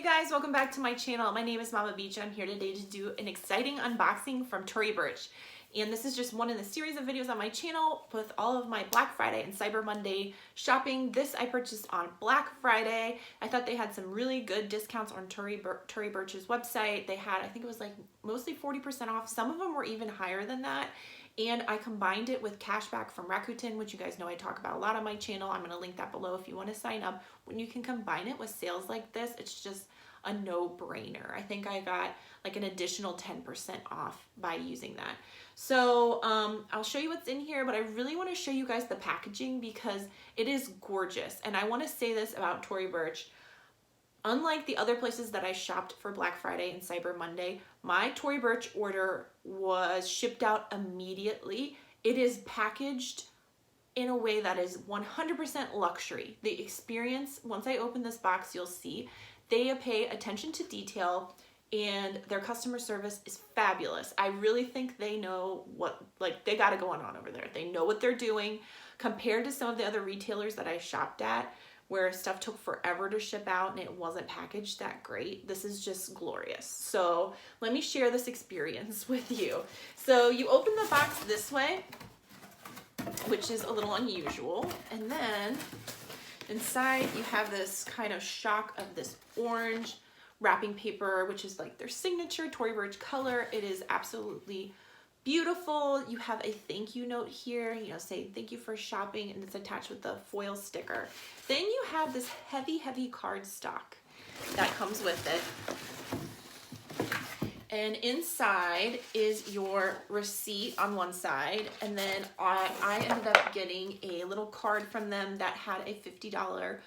Hey guys, welcome back to my channel. My name is Mama Beach. I'm here today to do an exciting unboxing from Tory Burch. And this is just one in the series of videos on my channel with all of my Black Friday and Cyber Monday shopping. This I purchased on Black Friday. I thought they had some really good discounts on Tory Burch's website. They had, I think it was like mostly 40% off. Some of them were even higher than that. And I combined it with cashback from Rakuten, which you guys know I talk about a lot on my channel. I'm going to link that below if you want to sign up. When you can combine it with sales like this, it's just a no-brainer. I think I got like an additional 10% off by using that. So I'll show you what's in here, but I really want to show you guys the packaging because it is gorgeous. And I want to say this about Tory Burch. Unlike the other places that I shopped for Black Friday and Cyber Monday, my Tory Burch order was shipped out immediately. It is packaged in a way that is 100% luxury. The experience, once I open this box, you'll see, they pay attention to detail and their customer service is fabulous. I really think they know what, like, they got it going on over there. They know what they're doing compared to some of the other retailers that I shopped at, where stuff took forever to ship out and it wasn't packaged that great. This is just glorious. So let me share this experience with you. So you open the box this way, which is a little unusual. And then inside you have this kind of shock of this orange wrapping paper, which is like their signature Tory Burch color. It is absolutely beautiful. You have a thank you note here, you know, saying thank you for shopping, and it's attached with the foil sticker. Then you have this heavy cardstock that comes with it. And inside is your receipt on one side, and then I ended up getting a little card from them that had a $50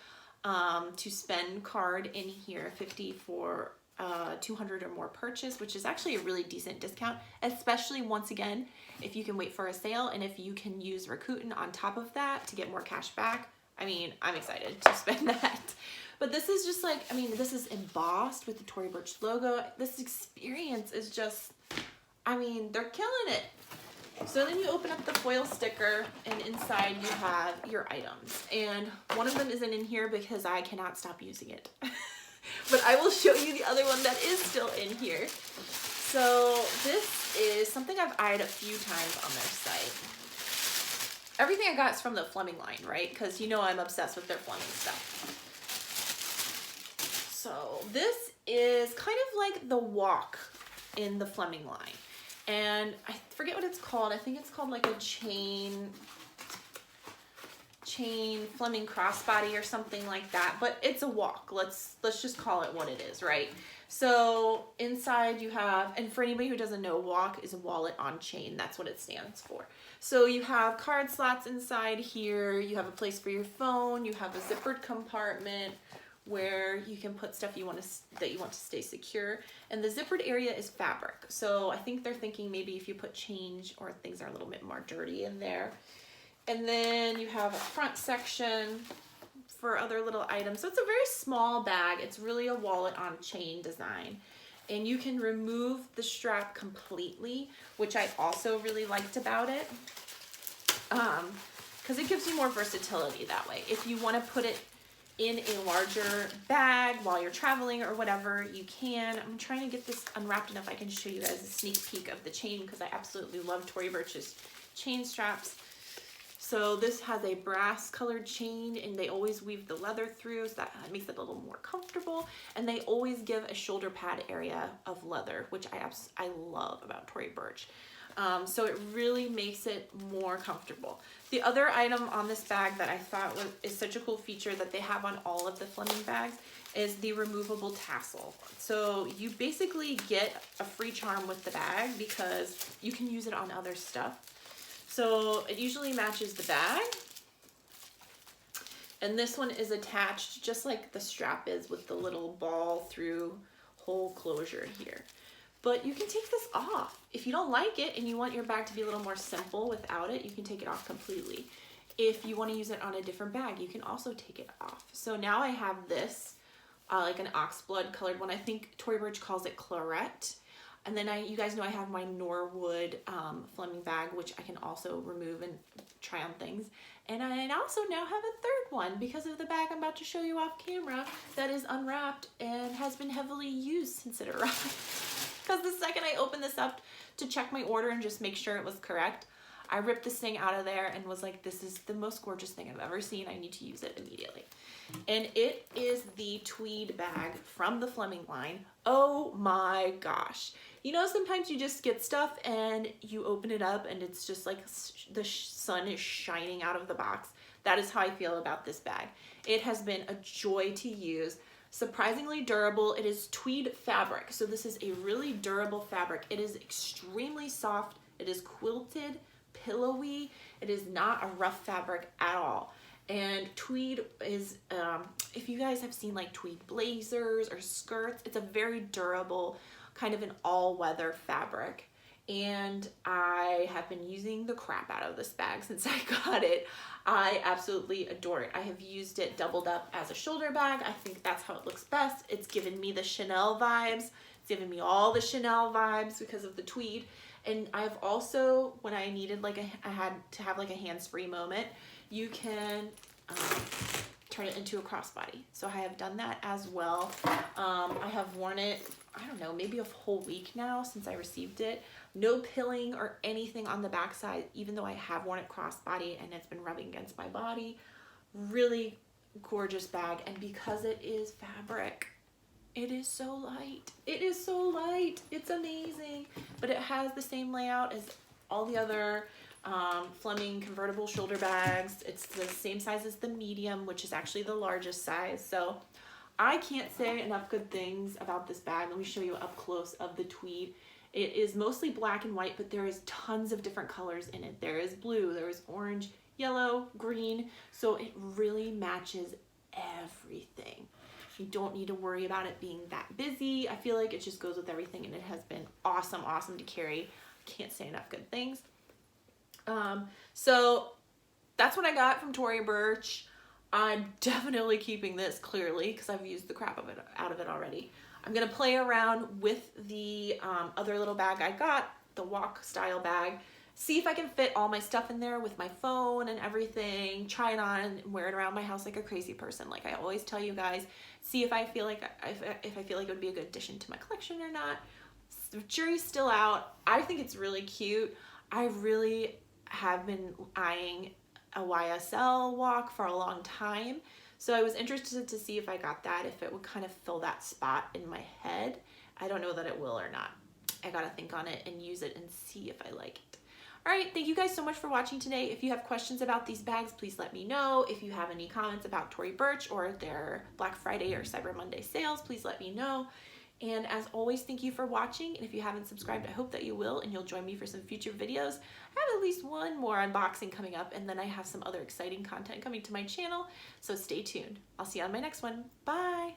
to spend card in here, 50 for 200 or more purchase, which is actually a really decent discount, especially once again if you can wait for a sale and if you can use Rakuten on top of that to get more cash back. I mean, I'm excited to spend that. But this is just like, I mean, this is embossed with the Tory Burch logo. This experience is just, I mean, they're killing it. So then you open up the foil sticker and inside you have your items. And one of them isn't in here because I cannot stop using it. But I will show you the other one that is still in here. So this is something I've eyed a few times on their site. Everything I got is from the Fleming line, right? Because you know I'm obsessed with their Fleming stuff. So this is kind of like the walk in the Fleming line. And I forget what it's called. I think it's called like a chain Fleming crossbody or something like that, but it's a walk. Let's just call it what it is, right? So inside you have, and for anybody who doesn't know, walk is a wallet on chain. That's what it stands for. So you have card slots inside here. You have a place for your phone. You have a zippered compartment where you can put stuff that you want to stay secure. And the zippered area is fabric. So I think they're thinking maybe if you put change or things are a little bit more dirty in there. And then you have a front section for other little items. So it's a very small bag. It's really a wallet on chain design. And you can remove the strap completely, which I also really liked about it. Because it gives you more versatility that way. If you want to put it in a larger bag while you're traveling or whatever, you can. I'm trying to get this unwrapped enough I can show you guys a sneak peek of the chain because I absolutely love Tory Burch's chain straps. So this has a brass colored chain and they always weave the leather through, so that makes it a little more comfortable. And they always give a shoulder pad area of leather, which I love about Tory Burch. So it really makes it more comfortable. The other item on this bag that I thought is such a cool feature that they have on all of the Fleming bags is the removable tassel. So you basically get a free charm with the bag because you can use it on other stuff. So it usually matches the bag. And this one is attached just like the strap is with the little ball through hole closure here. But you can take this off. If you don't like it and you want your bag to be a little more simple without it, you can take it off completely. If you want to use it on a different bag, you can also take it off. So now I have this, like an oxblood colored one. I think Tory Burch calls it claret. And then you guys know I have my Norwood Fleming bag, which I can also remove and try on things. And I also now have a third one because of the bag I'm about to show you off camera that is unwrapped and has been heavily used since it arrived. Because the second I opened this up to check my order and just make sure it was correct, I ripped this thing out of there and was like, this is the most gorgeous thing I've ever seen. I need to use it immediately. And it is the Tweed bag from the Fleming line. Oh my gosh. You know, sometimes you just get stuff and you open it up and it's just like the sun is shining out of the box. That is how I feel about this bag. It has been a joy to use. Surprisingly durable. It is tweed fabric. So this is a really durable fabric. It is extremely soft. It is quilted, pillowy. It is not a rough fabric at all. And tweed is, if you guys have seen like tweed blazers or skirts, it's a very durable, kind of an all-weather fabric. And I have been using the crap out of this bag since I got it. I absolutely adore it. I have used it doubled up as a shoulder bag. I think that's how it looks best. It's given me the Chanel vibes. It's given me all the Chanel vibes because of the tweed. And I've also, when I needed like I had to have like a hands-free moment, you can turn it into a crossbody. So I have done that as well. I have worn it, I don't know, maybe a whole week now since I received it. No pilling or anything on the backside, even though I have worn it crossbody and it's been rubbing against my body. Really gorgeous bag. And because it is fabric, it is so light. It is so light. It's amazing. But it has the same layout as all the other Fleming convertible shoulder bags. It's the same size as the medium, which is actually the largest size. So I can't say enough good things about this bag. Let me show you up close of the tweed. It is mostly black and white, but there is tons of different colors in it. There is blue, there is orange, yellow, green. So it really matches everything. You don't need to worry about it being that busy. I feel like it just goes with everything, and it has been awesome, awesome to carry. Can't say enough good things. So that's what I got from Tory Burch. I'm definitely keeping this clearly because I've used the crap out of it already. I'm gonna play around with the other little bag I got, the walk style bag. See if I can fit all my stuff in there with my phone and everything. Try it on and wear it around my house like a crazy person. Like I always tell you guys, see if I feel like if I feel like it would be a good addition to my collection or not. The jury's still out. I think it's really cute. I really have been eyeing a YSL walk for a long time. So I was interested to see if I got that, if it would kind of fill that spot in my head. I don't know that it will or not. I gotta think on it and use it and see if I like it. All right, thank you guys so much for watching today. If you have questions about these bags, please let me know. If you have any comments about Tory Burch or their Black Friday or Cyber Monday sales, please let me know. And as always, thank you for watching. And if you haven't subscribed, I hope that you will, and you'll join me for some future videos. I have at least one more unboxing coming up, and then I have some other exciting content coming to my channel. So stay tuned. I'll see you on my next one. Bye.